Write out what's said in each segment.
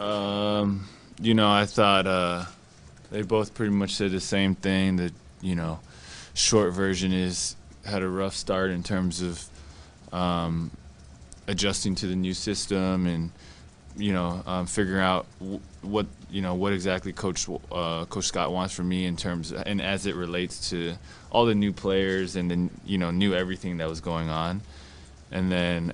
I thought they both pretty much said the same thing. That short version is had a rough start in terms of adjusting to the new system and figuring out what exactly Coach Scott wants from me in terms of, and as it relates to all the new players and then knew everything that was going on. And then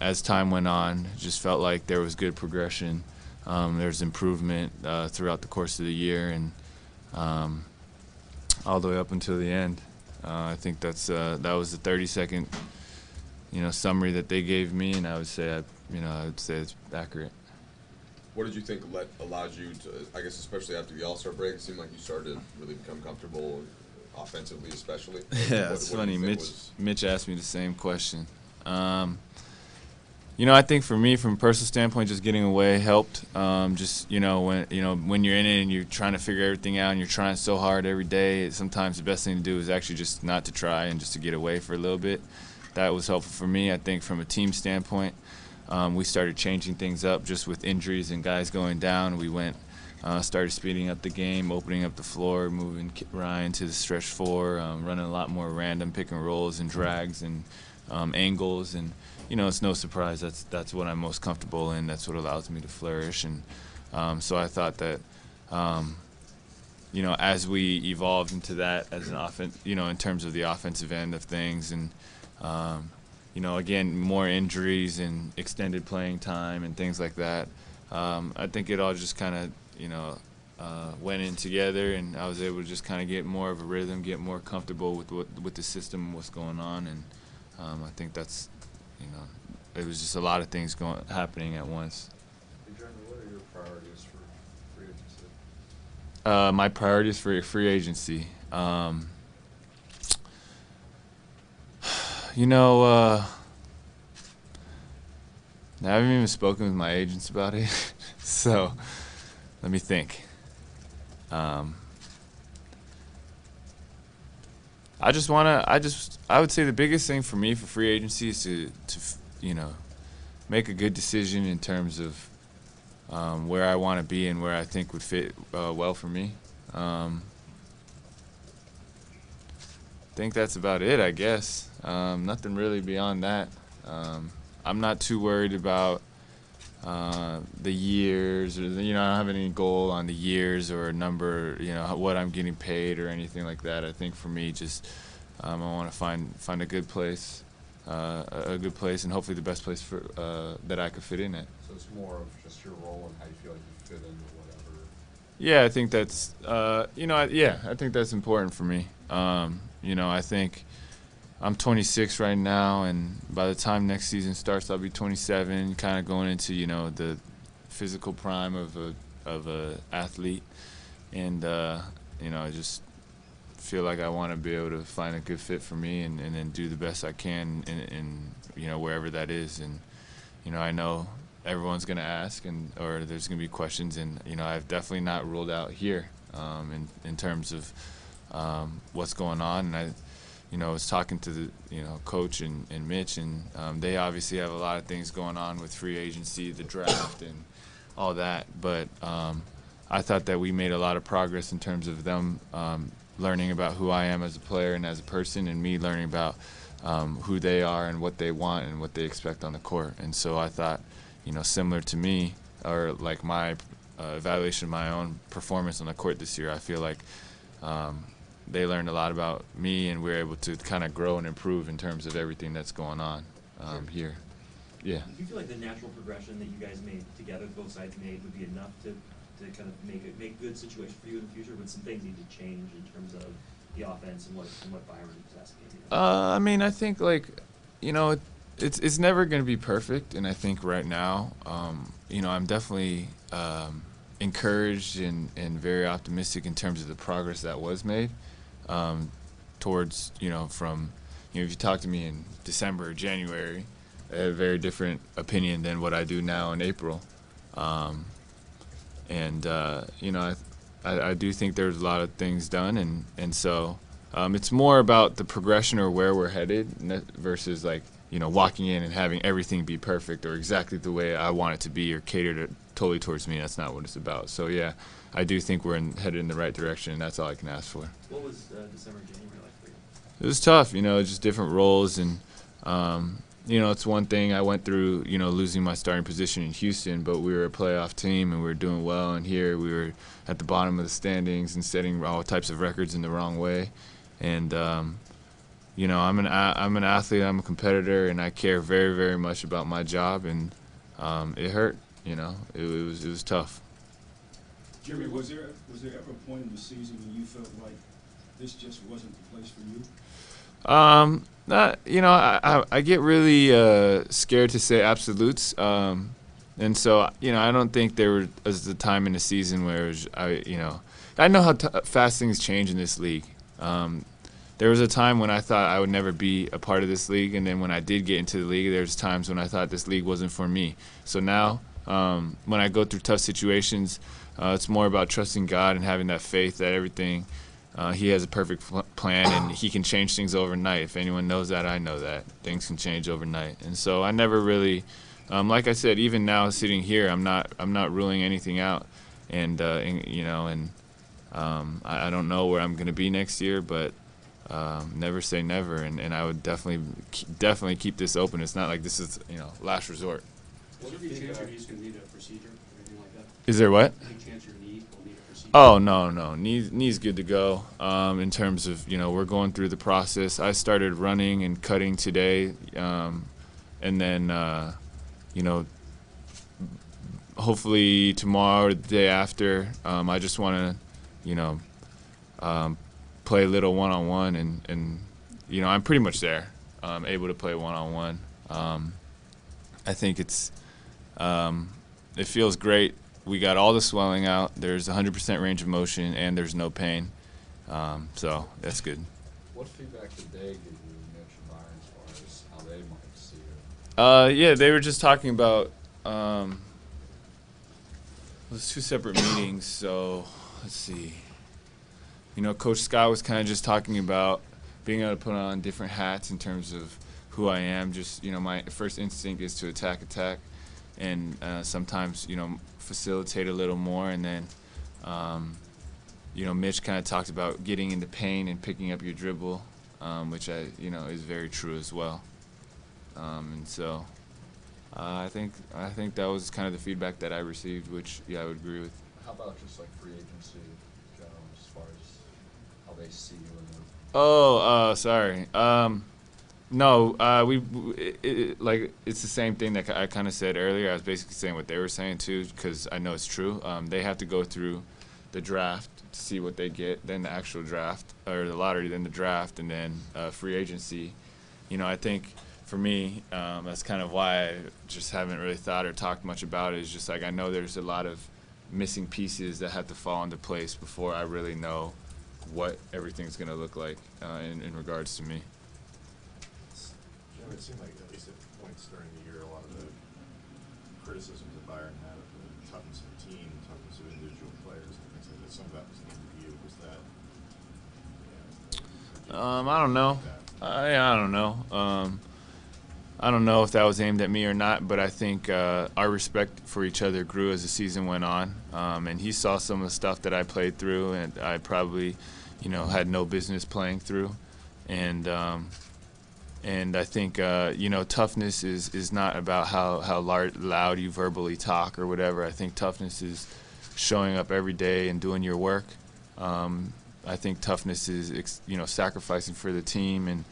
as time went on, it just felt like there was good progression. There was improvement throughout the course of the year and all the way up until the end. I think that was the 30-second summary that they gave me, and I would say it's accurate. What did you think allowed you to, I guess especially after the All-Star break, it seemed like you started to really become comfortable offensively especially? Yeah, it's funny. Mitch asked me the same question. I think for me, from a personal standpoint, just getting away helped. When you're in it and you're trying to figure everything out and you're trying so hard every day, sometimes the best thing to do is actually just not to try and just to get away for a little bit. That was helpful for me. I think from a team standpoint, we started changing things up just with injuries and guys going down. We started speeding up the game, opening up the floor, moving Ryan to the stretch four, running a lot more random pick and rolls and drags and angles. And it's no surprise that's what I'm most comfortable in. That's what allows me to flourish. And so I thought that as we evolved into that as an offense, in terms of the offensive end of things, and again, more injuries and extended playing time and things like that. I think it all just kind of went in together, and I was able to just kind of get more of a rhythm, get more comfortable with the system and what's going on. And I think that's, it was just a lot of things happening at once. Hey, Jeremy, what are your priorities for free agency? My priorities for free agency. I haven't even spoken with my agents about it, so let me think. I would say the biggest thing for me for free agency is to make a good decision in terms of where I want to be and where I think would fit well for me. I think that's about it, I guess. Nothing really beyond that. I'm not too worried about the years, or I don't have any goal on the years or a number, what I'm getting paid or anything like that. I think for me, just I want to find a good place, and hopefully the best place for that I could fit in at. So it's more of just your role and how you feel like you fit into whatever. Yeah, I think that's I think that's important for me. I think I'm 26 right now, and by the time next season starts, I'll be 27, kind of going into the physical prime of a athlete, and I just feel like I want to be able to find a good fit for me, and then do the best I can in wherever that is. And I know everyone's going to ask, or there's going to be questions, and I've definitely not ruled out here in terms of what's going on. And I was talking to the coach and Mitch, and they obviously have a lot of things going on with free agency, the draft, and all that. But I thought that we made a lot of progress in terms of them learning about who I am as a player and as a person, and me learning about who they are and what they want and what they expect on the court. And so I thought, similar to me, or like my evaluation of my own performance on the court this year, I feel like they learned a lot about me, and we were able to kind of grow and improve in terms of everything that's going on here. Yeah. Do you feel like the natural progression that you guys made together, both sides made, would be enough to kind of make a good situation for you in the future? Would some things need to change in terms of the offense and what Byron was asking you? I mean, I think it's never going to be perfect, and I think right now, I'm definitely encouraged and very optimistic in terms of the progress that was made towards from if you talk to me in December or January, I had a very different opinion than what I do now in April. I do think there's a lot of things done, and so it's more about the progression or where we're headed versus walking in and having everything be perfect or exactly the way I want it to be or cater totally towards me. That's not what it's about. So yeah, I do think we're headed in the right direction, and that's all I can ask for. What was December, January like for you? It was tough, just different roles, and it's one thing I went through, losing my starting position in Houston, but we were a playoff team and we were doing well, and here we were at the bottom of the standings and setting all types of records in the wrong way. And I'm an athlete, I'm a competitor, and I care very, very much about my job, and it hurt. It was tough. Jimmy, was there ever a point in the season when you felt like this just wasn't the place for you? I get really scared to say absolutes, and so I don't think there was a time in the season where I know how fast things change in this league. There was a time when I thought I would never be a part of this league, and then when I did get into the league, there's times when I thought this league wasn't for me. So now, when I go through tough situations, it's more about trusting God and having that faith that everything. He has a perfect plan, and he can change things overnight. If anyone knows that, I know that. Things can change overnight. And so I never really, like I said, even now sitting here, I'm not ruling anything out. And I don't know where I'm going to be next year, but never say never. And I would definitely keep this open. It's not like this is, last resort. Is there any chance your knees can need a procedure or anything like that? Is there what? Any chance your knee will need a procedure? Oh, no. Knee's good to go. In terms of, we're going through the process. I started running and cutting today, and then, hopefully tomorrow or the day after, I just want to, play a little one-on-one, and I'm pretty much there, able to play one-on-one. I think it feels great. We got all the swelling out. There's 100% range of motion, and there's no pain. So that's good. What feedback did they give you, Mitch and Byron, as far as how they might see it? Yeah, they were just talking about it was 2 separate meetings. So let's see. Coach Scott was kind of just talking about being able to put on different hats in terms of who I am. Just my first instinct is to attack, and sometimes facilitate a little more, and then Mitch kind of talked about getting into pain and picking up your dribble, which is very true as well. And so I think that was kind of the feedback that I received, which I would agree with. How about just like free agency in general, as far as how they see you in the Sorry. No, it's the same thing that I kind of said earlier. I was basically saying what they were saying too, because I know it's true. They have to go through the draft to see what they get, then the actual draft, or the lottery, then the draft, and then free agency. I think for me, that's kind of why I just haven't really thought or talked much about it. It's just like I know there's a lot of missing pieces that have to fall into place before I really know what everything's going to look like in regards to me. It seemed like, at least at points during the year, a lot of the criticisms that Byron had of the toughness of the team, toughness of individual players, and things like that, some of that was aimed at you. Was that? I don't know. I don't know. I don't know if that was aimed at me or not, but I think our respect for each other grew as the season went on. And he saw some of the stuff that I played through, and I probably, had no business playing through. And I think, toughness is not about how loud you verbally talk or whatever. I think toughness is showing up every day and doing your work. I think toughness is, sacrificing for the team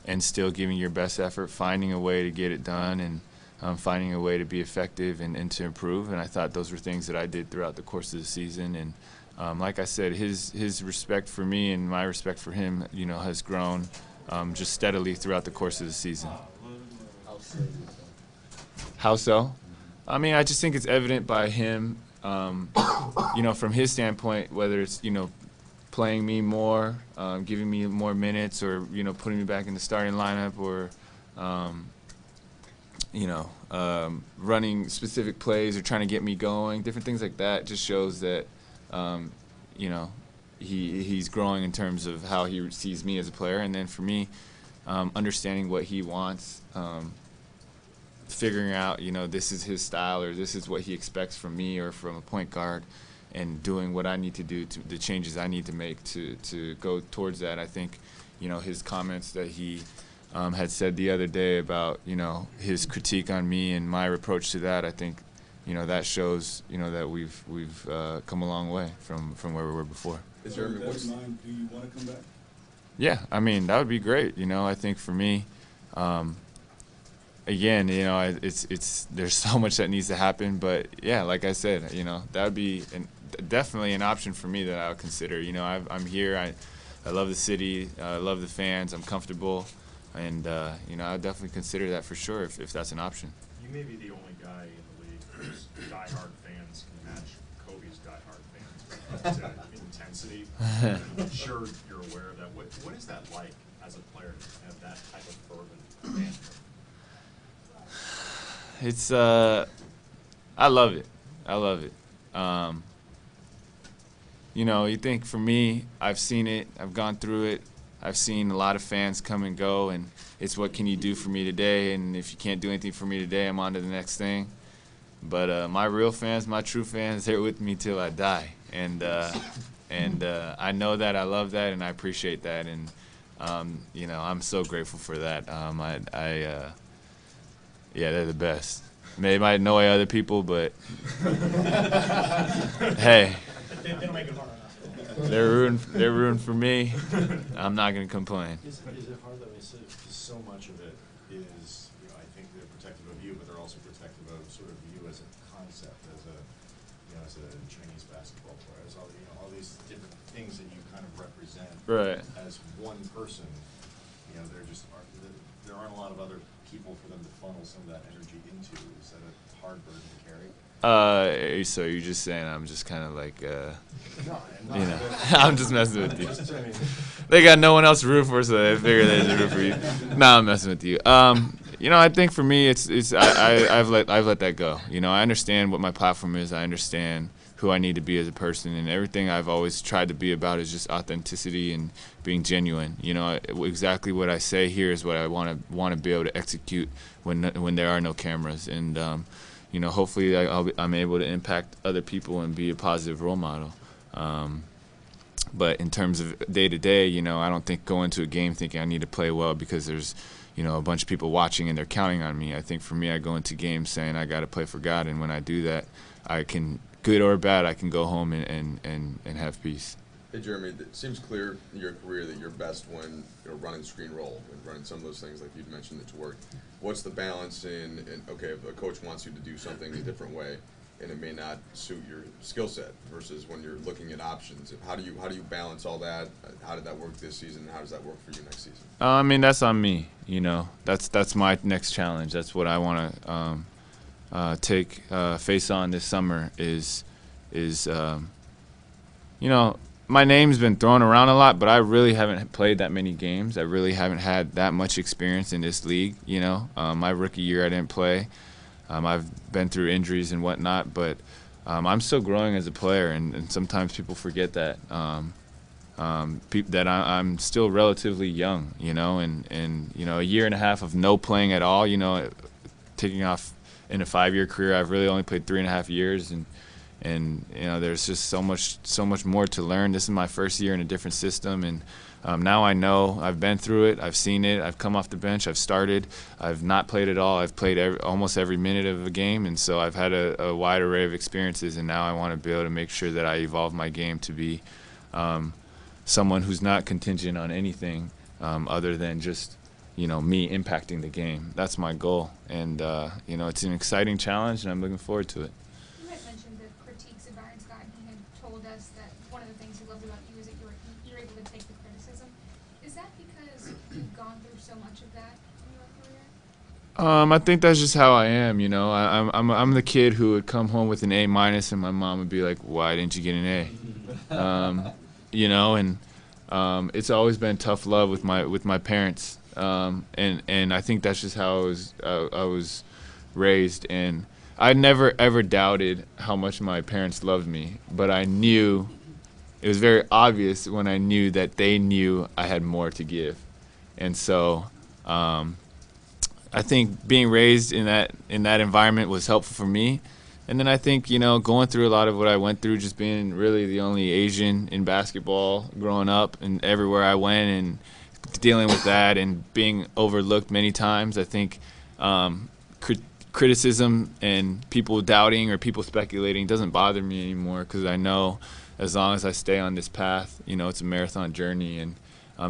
and still giving your best effort, finding a way to get it done, and finding a way to be effective and to improve. And I thought those were things that I did throughout the course of the season. And like I said, his respect for me and my respect for him, has grown just steadily throughout the course of the season. How so? I mean, I just think it's evident by him, from his standpoint, whether it's, playing me more, giving me more minutes, or, putting me back in the starting lineup, or, running specific plays or trying to get me going, different things like that just shows that, he's growing in terms of how he sees me as a player. And then for me, understanding what he wants, figuring out, this is his style, or this is what he expects from me or from a point guard, and doing what I need to do, the changes I need to make to go towards that. I think, his comments that he had said the other day about, his critique on me and my approach to that, I think, that shows, that we've come a long way from where we were before. Is there, With that in mind, do you want to come back? Yeah, I mean, that would be great. I think for me, again, it's there's so much that needs to happen, but yeah, like I said, that would be definitely an option for me that I would consider. I'm here. I love the city. I love the fans. I'm comfortable, and I would definitely consider that for sure if that's an option. You may be the only guy in the league whose diehard fans can match Kobe's diehard fans when it comes to intensity. I'm sure you're aware of that. What is that like as a player to have that type of fervent fan? It's I love it. I love it. You think for me, I've seen it. I've gone through it. I've seen a lot of fans come and go, and it's what can you do for me today? And if you can't do anything for me today, I'm on to the next thing. But my real fans, my true fans, they're with me till I die. And I know that, I love that, and I appreciate that. And I'm so grateful for that. Yeah, they're the best. They might annoy other people, but hey, they're rooting for me. I'm not gonna complain. Is it hard though? Because so much of it is, I think they're protective of you, but they're also protective of sort of you as a concept, as a Chinese basketball player, as all these different things that you kind of represent. Right. As one person, there aren't a lot of other people for them to funnel some of that energy into. Is that a hard burden to carry? So you're just saying I'm just kind of like, No, I'm just messing with you. They got no one else to root for, so they figure they should root for you. Nah, I'm messing with you. I think for me, I've let that go. I understand what my platform is. I understand who I need to be as a person, and everything I've always tried to be about is just authenticity and being genuine. Exactly what I say here is what I want to be able to execute when there are no cameras, and hopefully I'm able to impact other people and be a positive role model. But in terms of day to day, I don't think go into a game thinking I need to play well because there's a bunch of people watching and they're counting on me. I think for me, I go into games saying I got to play for God, and when I do that, I can, good or bad, I can go home and have peace. Hey, Jeremy, it seems clear in your career that you're best when running screen roll and running some of those things like you'd mentioned that you work. What's the balance in okay, if a coach wants you to do something a different way and it may not suit your skill set versus when you're looking at options? How do you balance all that? How did that work this season? How does that work for you next season? I mean, that's on me. That's my next challenge. That's what I want to take face on this summer is my name's been thrown around a lot, but I really haven't played that many games. I really haven't had that much experience in this league. My rookie year I didn't play. I've been through injuries and whatnot, but I'm still growing as a player, and sometimes people forget that that I'm still relatively young. And a year and a half of no playing at all. Taking off in a 5-year career, I've really only played 3.5 years, and there's just so much more to learn. This is my first year in a different system, and now I know. I've been through it. I've seen it. I've come off the bench. I've started. I've not played at all. I've played almost every minute of a game, and so I've had a wide array of experiences, and now I want to be able to make sure that I evolve my game to be someone who's not contingent on anything other than just me impacting the game. That's my goal, and it's an exciting challenge, and I'm looking forward to it. You had mentioned the critiques of Byron Scott, and he had told us that one of the things he loved about you is that you're able to take the criticism. Is that because you've gone through so much of that in your career? I think that's just how I am. I'm the kid who would come home with an A-, and my mom would be like, "Why didn't you get an A?" And it's always been tough love with my parents. And I think that's just how I was raised, and I never ever doubted how much my parents loved me, but I knew it was very obvious when I knew that they knew I had more to give, and so I think being raised in that environment was helpful for me. And then I think, going through a lot of what I went through, just being really the only Asian in basketball growing up and everywhere I went and dealing with that and being overlooked many times, I think criticism and people doubting or people speculating doesn't bother me anymore, because I know as long as I stay on this path, it's a marathon journey. And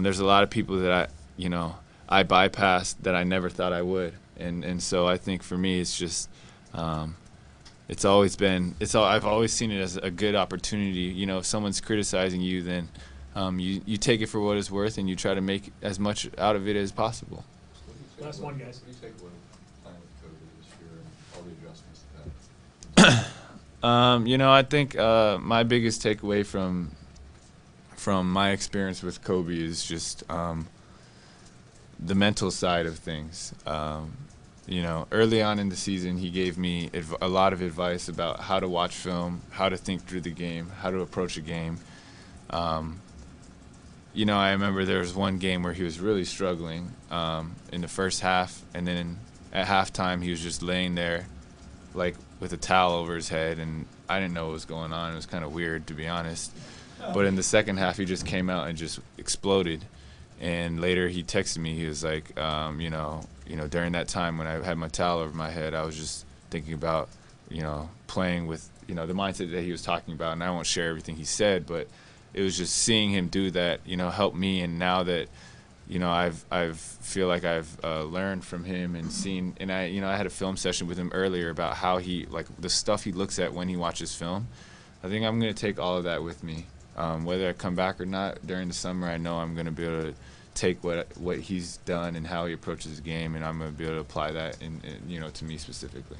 there's a lot of people that I bypassed that I never thought I would. And so I think for me, it's just I've always seen it as a good opportunity. If someone's criticizing you, then you take it for what it's worth and you try to make as much out of it as possible. Last one, guys. What do you take away from playing with Kobe this year and all the adjustments to that? I think my biggest takeaway from my experience with Kobe is just the mental side of things. Early on in the season, he gave me a lot of advice about how to watch film, how to think through the game, how to approach a game. I remember there was one game where he was really struggling in the first half, and then at halftime he was just laying there like with a towel over his head, and I didn't know what was going on. It was kind of weird, to be honest. But in the second half, he just came out and just exploded. And later he texted me. He was like, during that time when I had my towel over my head, I was just thinking about, playing with, the mindset that he was talking about. And I won't share everything he said, but it was just seeing him do that, help me. And now that, I feel like I've learned from him and seen, and I had a film session with him earlier about how he, like the stuff he looks at when he watches film. I think I'm going to take all of that with me. Whether I come back or not during the summer, I know I'm going to be able to take what he's done and how he approaches the game, and I'm going to be able to apply that to me specifically.